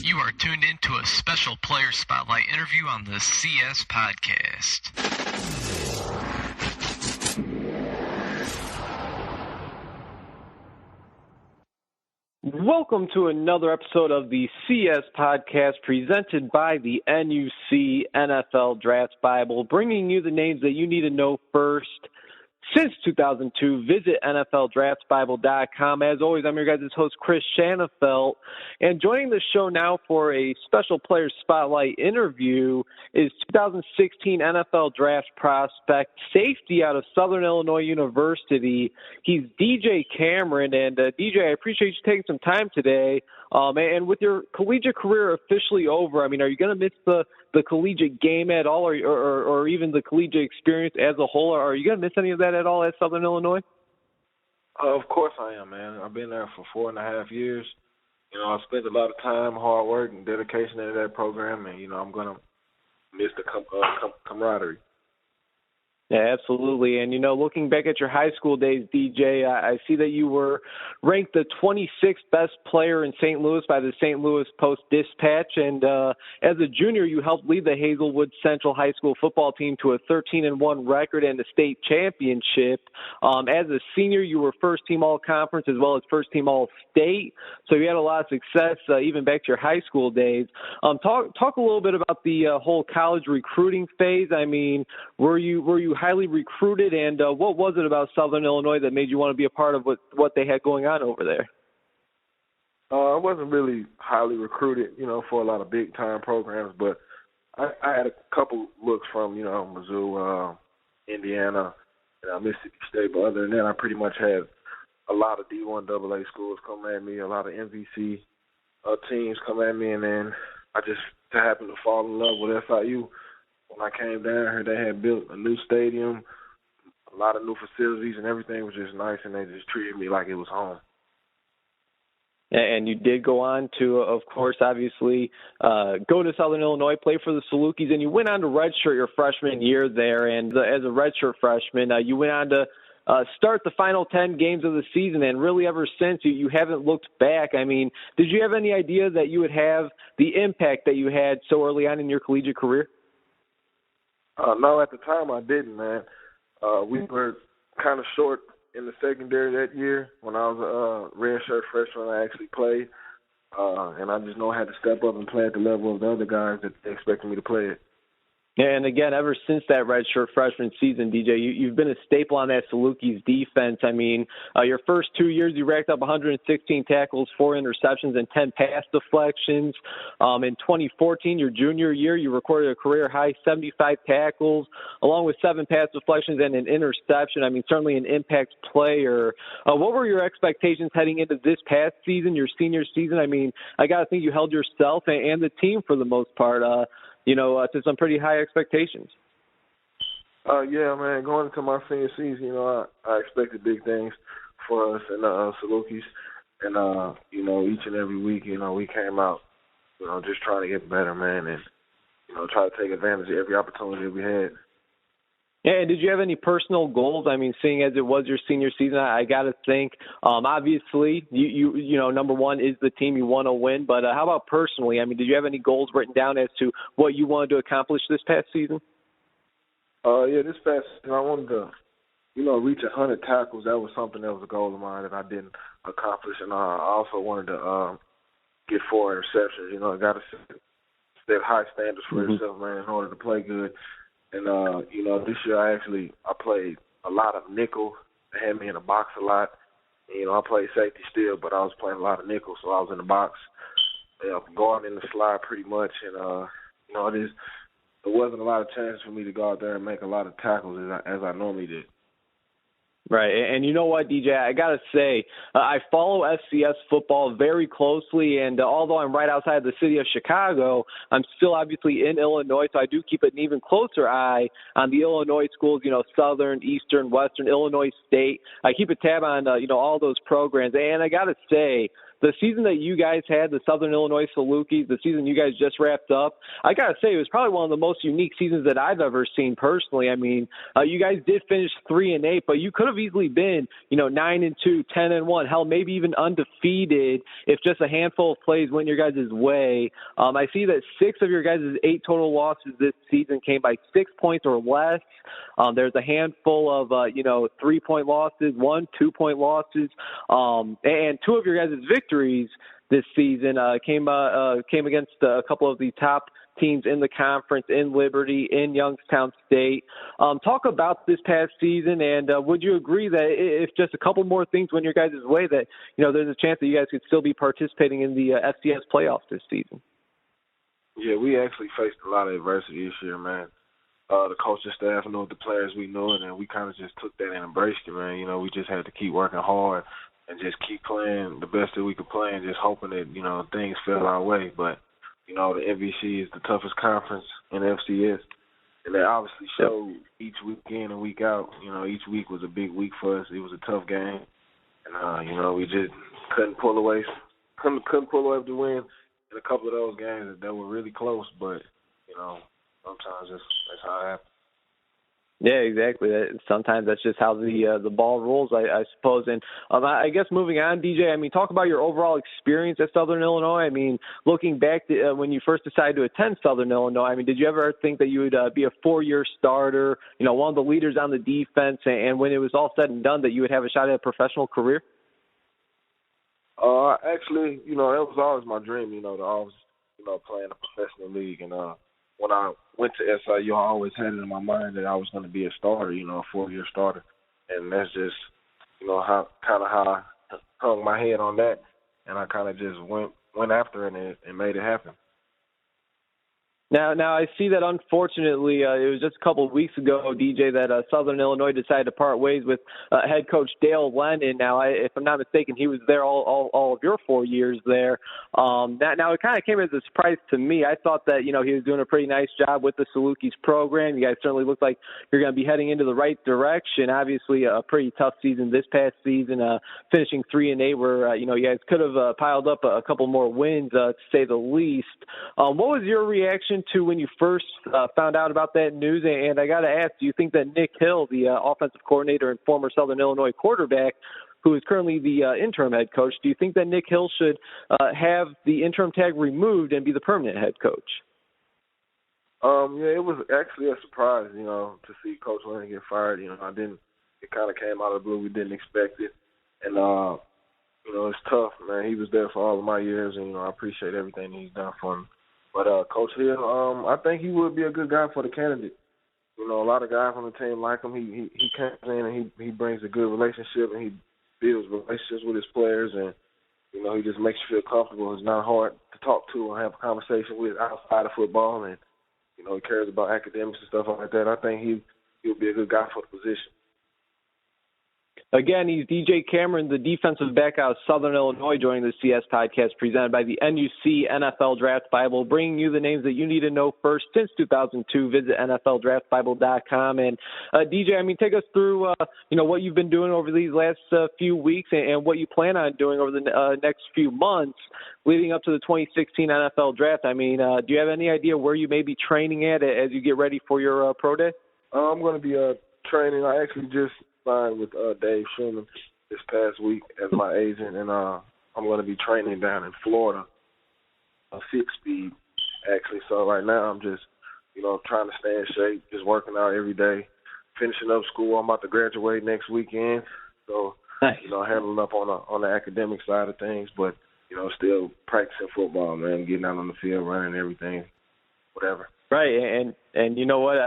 You are tuned into a special player spotlight interview on the CS Podcast. Welcome to another episode of the CS Podcast presented by the NUC NFL Draft Bible, bringing you the names that you need to know first. Since 2002, visit NFLDraftBible.com. As always, I'm your guys' host, Chris Shanafelt. And joining the show now for a special player spotlight interview is 2016 NFL Draft prospect, safety out of Southern Illinois University. He's DJ Cameron. And DJ, I appreciate you taking some time today. And with your collegiate career officially over, I mean, are you going to miss the collegiate game at all, or even the collegiate experience as a whole? Or are you going to miss any of that at all at Southern Illinois? Of course I am, man. I've been there for 4.5 years. You know, I spent a lot of time, hard work, and dedication into that program, and, you know, I'm going to miss the camaraderie. Yeah, absolutely. And, you know, looking back at your high school days, DJ, I see that you were ranked the 26th best player in St. Louis by the St. Louis Post-Dispatch. And as a junior, you helped lead the Hazelwood Central High School football team to a 13-1 record and the state championship. As a senior, you were first-team all-conference as well as first-team all-state. So you had a lot of success even back to your high school days. Talk a little bit about the whole college recruiting phase. I mean, were you highly recruited, and what was it about Southern Illinois that made you want to be a part of what they had going on over there? I wasn't really highly recruited, you know, for a lot of big-time programs, but I had a couple looks from, you know, Mizzou, Indiana, and Mississippi State, but other than that, I pretty much had a lot of D1 AA schools come at me, a lot of MVC teams come at me, and then I just happened to fall in love with SIU. When I came down here, they had built a new stadium, a lot of new facilities, and everything was just nice, and they just treated me like it was home. And you did go on to, of course, obviously, go to Southern Illinois, play for the Salukis, and you went on to redshirt your freshman year there. And as a redshirt freshman, you went on to start the final 10 games of the season, and really ever since, you haven't looked back. I mean, did you have any idea that you would have the impact that you had so early on in your collegiate career? No, at the time I didn't, man. We were kind of short in the secondary that year. When I was a redshirt freshman, I actually played, and I just know I had to step up and play at the level of the other guys that they expected me to play at. And again, ever since that redshirt freshman season, DJ, you've been a staple on that Salukis defense. I mean, your first 2 years, you racked up 116 tackles, 4 interceptions, and 10 pass deflections. In 2014, your junior year, you recorded a career-high 75 tackles, along with 7 pass deflections and an interception. I mean, certainly an impact player. What were your expectations heading into this past season, your senior season? I mean, I got to think you held yourself and the team, for the most part, to some pretty high expectations. Yeah, man, going into my senior season, you know, I expected big things for us and Salukis. And, you know, each and every week, you know, we came out, you know, just trying to get better, man, and, you know, try to take advantage of every opportunity we had. Yeah, did you have any personal goals? I mean, seeing as it was your senior season, I got to think, obviously, you know, number one is the team you want to win. But how about personally? I mean, did you have any goals written down as to what you wanted to accomplish this past season? Yeah, this past season, I wanted to, you know, reach 100 tackles. That was something that was a goal of mine that I didn't accomplish. And I also wanted to get 4 interceptions. You know, I got to set high standards for yourself, man, in order to play good. And, you know, this year I played a lot of nickel. They had me in the box a lot. And, you know, I played safety still, but I was playing a lot of nickel, so I was in the box, guarding in the slide pretty much. And, you know, there wasn't a lot of chances for me to go out there and make a lot of tackles as I normally did. Right. And you know what, DJ, I got to say, I follow FCS football very closely, and although I'm right outside the city of Chicago, I'm still obviously in Illinois, so I do keep an even closer eye on the Illinois schools, you know, Southern, Eastern, Western, Illinois State. I keep a tab on, you know, all those programs, and I got to say, the season that you guys had, the Southern Illinois Salukis, the season you guys just wrapped up, I got to say it was probably one of the most unique seasons that I've ever seen personally. I mean, you guys did finish 3-8, but you could have have easily been, 9-2, 10-1, hell, maybe even undefeated if just a handful of plays went your guys' way. I see that 6 of your guys' 8 total losses this season came by 6 points or less. There's a handful of, 3-point losses, 1, 2-point losses, and 2 of your guys' victories this season came against a couple of the top teams in the conference, in Liberty, in Youngstown State. Talk about this past season, and would you agree that if just a couple more things went your guys' way, that there's a chance that you guys could still be participating in the FCS playoffs this season? Yeah, we actually faced a lot of adversity this year, man. The coaching staff knew it, the players we knew it, and we kind of just took that and embraced it, man. We just had to keep working hard and just keep playing the best that we could play and just hoping that, things fell our way. But, the MVC is the toughest conference in the FCS. And they obviously showed each week in and week out. Each week was a big week for us. It was a tough game. And, we just couldn't pull away with the win in a couple of those games that were really close. But, sometimes that's how it happens. Yeah, exactly. Sometimes that's just how the ball rolls, I suppose. And I guess moving on, DJ, talk about your overall experience at Southern Illinois. Looking back to, when you first decided to attend Southern Illinois, did you ever think that you would be a 4-year starter, one of the leaders on the defense, and when it was all said and done, that you would have a shot at a professional career? Actually, that was always my dream, to always, play in a professional league. And when I went to SIU, I always had it in my mind that I was going to be a starter, a 4-year starter. And that's just, how I hung my head on that. And I kind of just went after it and made it happen. Now I see that unfortunately it was just a couple of weeks ago, DJ, that Southern Illinois decided to part ways with head coach Dale Lennon. Now, if I'm not mistaken, he was there all of your 4 years there. Now it kind of came as a surprise to me. I thought that he was doing a pretty nice job with the Salukis program. You guys certainly look like you're going to be heading into the right direction. Obviously, a pretty tough season this past season, finishing 3-8, where you guys could have piled up a couple more wins, to say the least. What was your reaction to when you first found out about that news? And I got to ask, do you think that Nick Hill, the offensive coordinator and former Southern Illinois quarterback, who is currently the interim head coach, do you think that Nick Hill should have the interim tag removed and be the permanent head coach? Yeah, it was actually a surprise, to see Coach Lennon get fired. It kind of came out of the blue. We didn't expect it. And, it's tough, man. He was there for all of my years, and, I appreciate everything he's done for me. But Coach Hill, I think he would be a good guy for the candidate. A lot of guys on the team like him. He comes in and he brings a good relationship, and he builds relationships with his players, and he just makes you feel comfortable. It's not hard to talk to or have a conversation with outside of football, and he cares about academics and stuff like that. I think he'll be a good guy for the position. Again, he's DJ Cameron, the defensive back out of Southern Illinois, joining the CS podcast presented by the NUC NFL Draft Bible, bringing you the names that you need to know first since 2002. Visit NFLDraftBible.com. And DJ, take us through, what you've been doing over these last few weeks and what you plan on doing over the next few months leading up to the 2016 NFL Draft. Do you have any idea where you may be training at as you get ready for your pro day? I'm going to be training. I actually just signed with Dave Schumann this past week as my agent, and I'm going to be training down in Florida, a 6-speed, actually. So right now I'm just, trying to stay in shape, just working out every day, finishing up school. I'm about to graduate next weekend, so, nice. Handling up on the academic side of things, but, still practicing football, man, getting out on the field, running everything, whatever. Right, and you know what?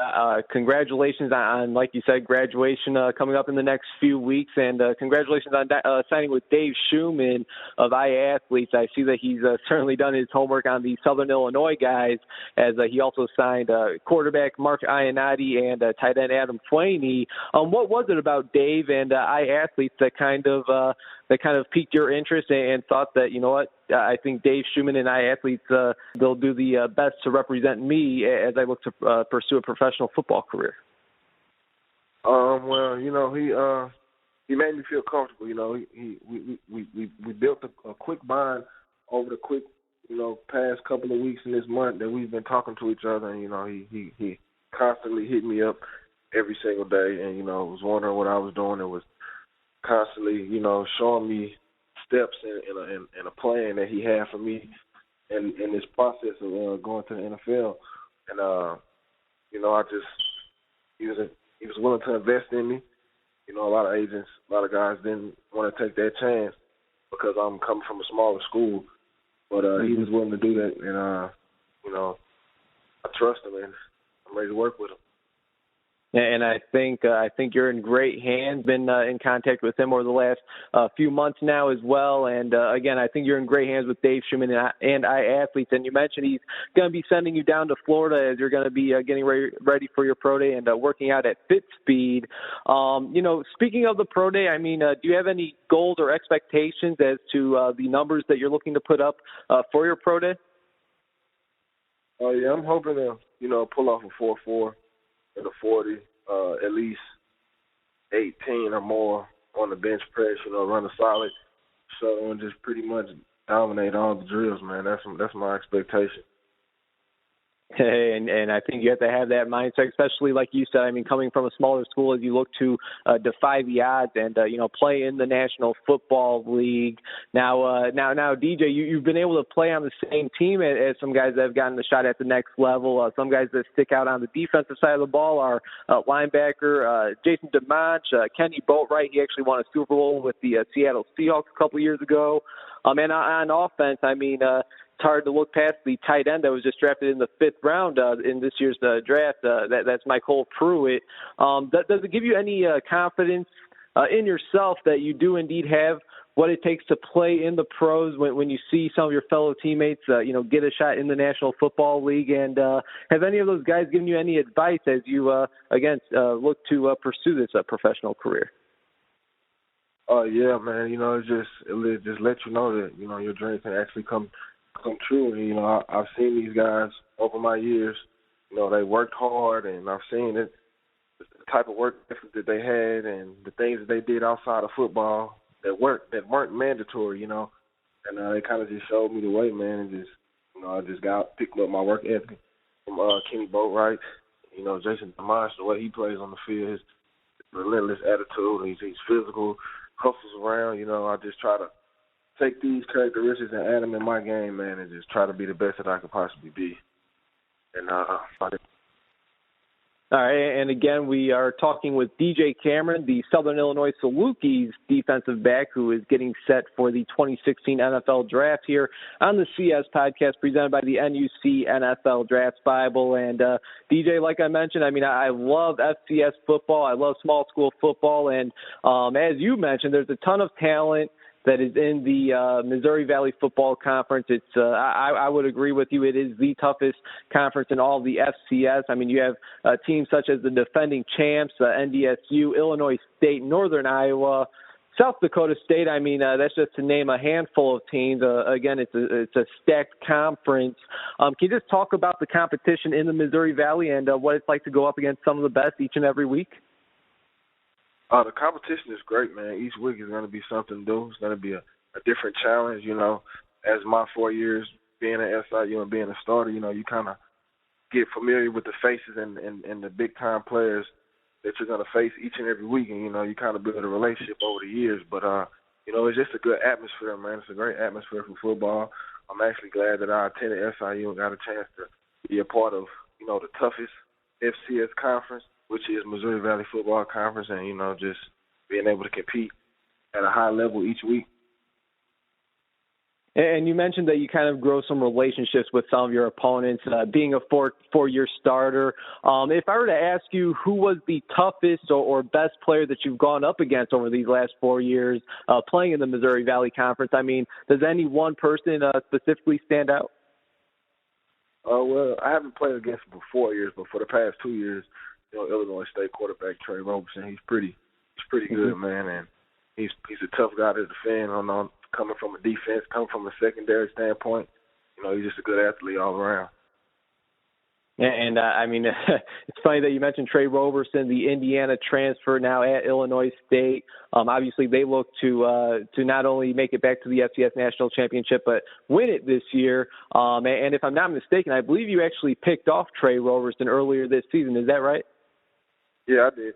Congratulations on, like you said, graduation coming up in the next few weeks, and congratulations on signing with Dave Schumann of iAthletes. I see that he's certainly done his homework on the Southern Illinois guys, as he also signed quarterback Mark Iannotti and tight end Adam Flaney. What was it about Dave and iAthletes that kind of piqued your interest and thought that, I think Dave Schumann and iAthletes, they'll do the best to represent me as I look to pursue a professional football career? Well, he made me feel comfortable. We built a quick bond over the quick, past couple of weeks in this month that we've been talking to each other. And, he constantly hit me up every single day and, was wondering what I was doing. It was constantly, showing me steps in a plan that he had for me in this process of going to the NFL. And I just he was willing to invest in me. A lot of agents, a lot of guys didn't want to take that chance because I'm coming from a smaller school. But he was willing to do that, and I trust him, and I'm ready to work with him. And I think you're in great hands. Been in contact with him over the last few months now as well. And again, I think you're in great hands with Dave Schumann and iAthletes. And you mentioned he's going to be sending you down to Florida as you're going to be getting ready for your pro day and working out at Fit Speed. Speaking of the pro day, do you have any goals or expectations as to the numbers that you're looking to put up for your pro day? Oh yeah, I'm hoping to pull off a 4.4. In the 40, at least 18 or more on the bench press, run a solid shuttle and just pretty much dominate all the drills, man. That's my expectation. Hey, and I think you have to have that mindset, especially like you said. Coming from a smaller school, as you look to defy the odds and play in the National Football League. Now, DJ, you've been able to play on the same team as some guys that have gotten the shot at the next level. Some guys that stick out on the defensive side of the ball are linebacker Jason DeMonch, Kenny Boatwright. He actually won a Super Bowl with the Seattle Seahawks a couple years ago. And on offense, it's hard to look past the tight end that was just drafted in the 5th round in this year's draft. That's Michael Pruitt. Does it give you any confidence in yourself that you do indeed have what it takes to play in the pros when you see some of your fellow teammates, get a shot in the National Football League? And have any of those guys given you any advice as you, look to pursue this professional career? Oh yeah, man. It just let you know that your dreams can actually come true. And, I've seen these guys over my years. They worked hard, and I've seen it, the type of work ethic that they had, and the things that they did outside of football that weren't mandatory. And they kind of just showed me the way, man. And just I just picked up my work ethic from Kenny Boatwright. Jason DeMonch, the way he plays on the field, his relentless attitude. He's physical, hustles around. I just try to take these characteristics and add them in my game, man, and just try to be the best that I could possibly be. And All right, and again, we are talking with DJ Cameron, the Southern Illinois Salukis defensive back, who is getting set for the 2016 NFL Draft here on the CS podcast presented by the NUC NFL Draft Bible. And DJ, like I mentioned, I love FCS football. I love small school football. And as you mentioned, there's a ton of talent that is in the Missouri Valley Football Conference. It's I would agree with you. It is the toughest conference in all the FCS. You have teams such as the defending champs, NDSU, Illinois State, Northern Iowa, South Dakota State. That's just to name a handful of teams. Again, it's a stacked conference. Can you just talk about the competition in the Missouri Valley and what it's like to go up against some of the best each and every week? The competition is great, man. Each week is going to be something new. It's going to be a different challenge, As my 4 years being at SIU and being a starter, you kind of get familiar with the faces and the big-time players that you're going to face each and every week. And, you kind of build a relationship over the years. But, it's just a good atmosphere, man. It's a great atmosphere for football. I'm actually glad that I attended SIU and got a chance to be a part of, the toughest FCS conference, which is Missouri Valley Football Conference, and, just being able to compete at a high level each week. And you mentioned that you kind of grow some relationships with some of your opponents, being a four-year starter. If I were to ask you who was the toughest or best player that you've gone up against over these last 4 years playing in the Missouri Valley Conference, does any one person specifically stand out? Well, I haven't played against him for 4 years, but for the past 2 years, Illinois State quarterback Tre Roberson, he's pretty good, man, and he's a tough guy to defend on coming from a defense, coming from a secondary standpoint. He's just a good athlete all around. And it's funny that you mentioned Tre Roberson, the Indiana transfer now at Illinois State. Obviously, they look to not only make it back to the FCS National Championship, but win it this year. And if I'm not mistaken, I believe you actually picked off Tre Roberson earlier this season. Is that right? Yeah, I did.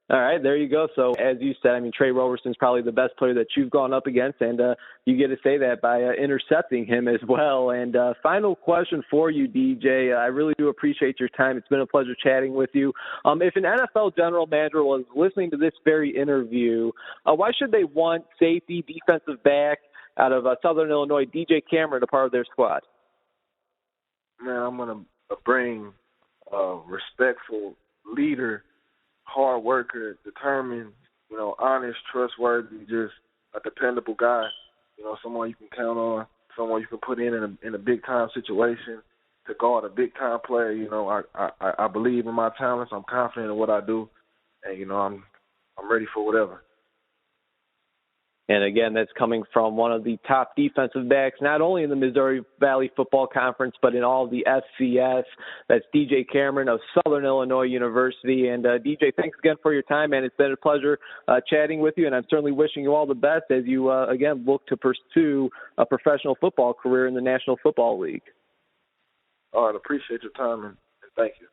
All right, there you go. So, as you said, I mean, Tre Roberson is probably the best player that you've gone up against, and you get to say that by intercepting him as well. And final question for you, DJ. I really do appreciate your time. It's been a pleasure chatting with you. If an NFL general manager was listening to this very interview, why should they want safety, defensive back out of Southern Illinois, DJ Cameron, a part of their squad? Man, I'm going to bring a respectful leader, hard worker, determined, honest, trustworthy, just a dependable guy. Someone you can count on, someone you can put in a big time situation to guard a big time player. I believe in my talents. I'm confident in what I do, and I'm ready for whatever. And again, that's coming from one of the top defensive backs, not only in the Missouri Valley Football Conference, but in all of the FCS. That's DJ Cameron of Southern Illinois University. And DJ, thanks again for your time, man. It's been a pleasure chatting with you, and I'm certainly wishing you all the best as you, again, look to pursue a professional football career in the National Football League. All right, appreciate your time, and thank you.